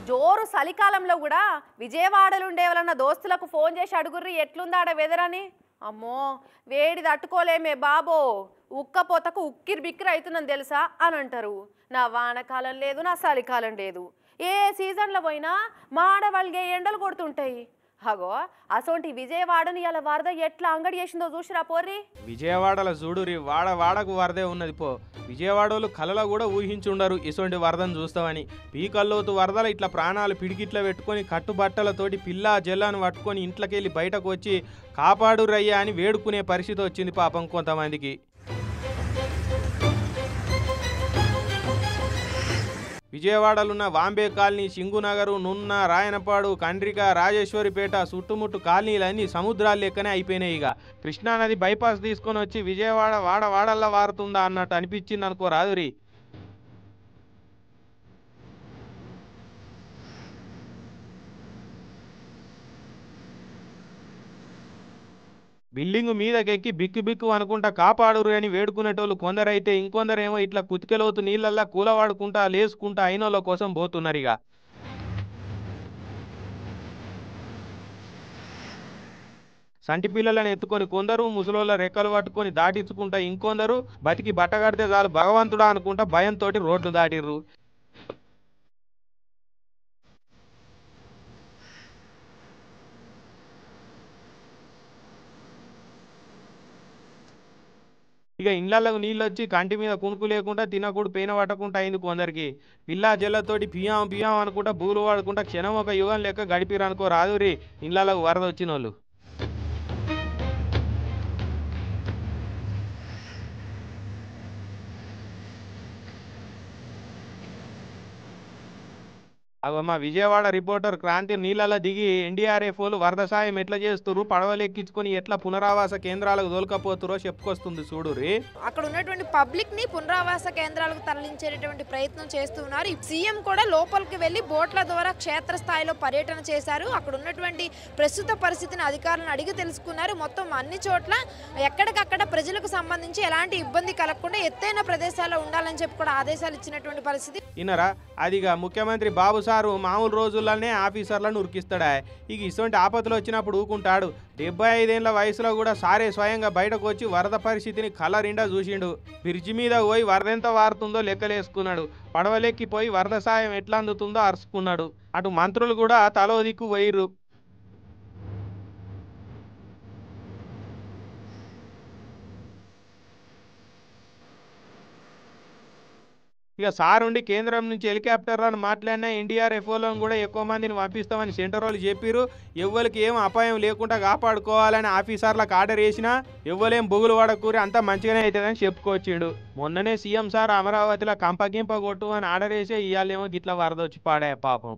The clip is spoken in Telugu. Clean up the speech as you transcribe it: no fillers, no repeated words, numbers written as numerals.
జోరు చలికాలంలో కూడా విజయవాడలో ఉండేవాళ్ళన్న దోస్తులకు ఫోన్ చేసి అడుగుర్రి ఎట్లుందాడ వెదర్ అని. అమ్మో వేడి తట్టుకోలేమే బాబో, ఉక్కపోతకు ఉక్కిరి బిక్కిరి అవుతుందని తెలుసా అని అంటారు. నా వానకాలం లేదు, నా చలికాలం లేదు. ఏ సీజన్లో పోయినా మాడవల్గే ఎండలు కొడుతుంటాయి. అగో అసోంటి విజయవాడని ఇలా వరద ఎట్లా అంగడి చేసిందో చూసిరా పోర్రి. విజయవాడలో చూడురి వాడ వాడకు వరదే ఉన్నది పో. విజయవాడలో కలలో కూడా ఊహించుండరు ఇసొంటి వరదను చూస్తామని. పీకల్లోతు వరదలు ఇట్లా ప్రాణాలు పిడికిట్లా పెట్టుకొని కట్టుబట్టలతోటి పిల్లా జల్లాను పట్టుకొని ఇంట్లోకెళ్ళి బయటకు వచ్చి కాపాడు రయ్యా అని వేడుకునే పరిస్థితి వచ్చింది పాపం కొంతమందికి. విజయవాడలున్న వాంబే కాలనీ, సింగునగరు, నున్న, రాయనపాడు, కండ్రిక, రాజేశ్వరిపేట చుట్టుముట్టు కాలనీలన్నీ సముద్రాలు లెక్కనే అయిపోయినాయి. ఇక కృష్ణానది బైపాస్ తీసుకొని వచ్చి విజయవాడ వాడల్లా వారుతుందా అన్నట్టు అనిపించింది అనుకో రాదురి. బిల్డింగు మీదకెక్కి బిక్కు బిక్కు అనుకుంటా కాపాడురు అని వేడుకునేటోళ్ళు కొందరైతే, ఇంకొందరేమో ఇట్లా కుతికెలోతు నీళ్ళల్లా కూలవాడుకుంటా లేసుకుంటా అయినోళ్ళ కోసం పోతున్నారు. ఇక సంటి పిల్లలను ఎత్తుకొని కొందరు, ముసలోళ్ళ రెక్కలు పట్టుకొని దాటించుకుంటా ఇంకొందరు, బతికి బట్టగడితే చాలు భగవంతుడా అనుకుంటా భయంతో రోడ్లు దాటిర్రు. ఇక ఇండ్లకు నీళ్ళు వచ్చి కంటి మీద కునుకు లేకుండా తినకూడు పెయిన పట్టకుండా అయింది కొందరికి. పిల్లా జల్లతోటి పియాం పియాం అనుకుంటా బూలు వాడుకుంటా క్షణం ఒక యుగం లెక్క గడిపిరనుకో రాదురి ఇండ్లకు వరద వచ్చిన వాళ్ళు. అగో మా విజయవాడ రిపోర్టర్ క్రాంతి నీళ్ళలో దిగి ఎన్డీఆర్ఎఫ్ వాళ్ళు వరద సాయం ఎట్లా చేస్తున్నారు, పడవలు ఎక్కించుకొని ఎట్లా పునరావాస కేంద్రాలకు దొలకపోతురో చెప్పుకొస్తుంది చూడురి. అక్కడ ఉన్నటువంటి పబ్లిక్ ని పునరావాస కేంద్రాలకు తరలించేటటువంటి ప్రయత్నం చేస్తున్నారు. సీఎం కూడా లోపలికి వెళ్లి బోట్ల ద్వారా క్షేత్రస్థాయిలో పర్యటన చేశారు. అక్కడ ఉన్నటువంటి ప్రస్తుత పరిస్థితిని అధికారులను అడిగి తెలుసుకున్నారు. మొత్తం అన్ని చోట్ల ఎక్కడికక్కడ ప్రజలకు సంబంధించి ఎలాంటి ఇబ్బంది కలగకుండా ఎత్తైన ప్రదేశాల్లో ఉండాలని చెప్పి కూడా ఆదేశాలు ఇచ్చినటువంటి పరిస్థితి. ఇన్నరా అదిగా ముఖ్యమంత్రి బాబు సారు మామూలు రోజుల్లోనే ఆఫీసర్లను ఉరికిస్తాడా. ఇక ఇటువంటి ఆపదలు వచ్చినప్పుడు ఊకుంటాడు. 75 ఏళ్ల వయసులో కూడా సారే స్వయంగా బయటకు వచ్చి వరద పరిస్థితిని కలరిండా చూసిండు. బ్రిడ్జి మీద పోయి వరద ఎంత వారుతుందో లెక్కలేసుకున్నాడు. పడవలెక్కిపోయి వరద సాయం ఎట్లా అందుతుందో అరుచుకున్నాడు. అటు మంత్రులు కూడా తలో దిక్కు పోయిర్రు. ఇక సారుండి కేంద్రం నుంచి హెలికాప్టర్లను మాట్లాడినా ఎన్డీఆర్ఎఫ్ఓలను కూడా ఎక్కువ మందిని పంపిస్తామని సెంటర్ వాళ్ళు చెప్పిరు. ఎవ్వరికి ఏం అపాయం లేకుండా కాపాడుకోవాలని ఆఫీసర్లకు ఆర్డర్ వేసినా ఎవ్వలేం బొగులు పడకూరి అంతా మంచిగానే అవుతుందని చెప్పుకొచ్చిండు. మొన్ననే సీఎం సార్ అమరావతిలో కంపగింప కొట్టు అని ఆర్డర్ వేసే ఇవాళేమో గిట్లా వరద వచ్చి పాడాయి పాపం.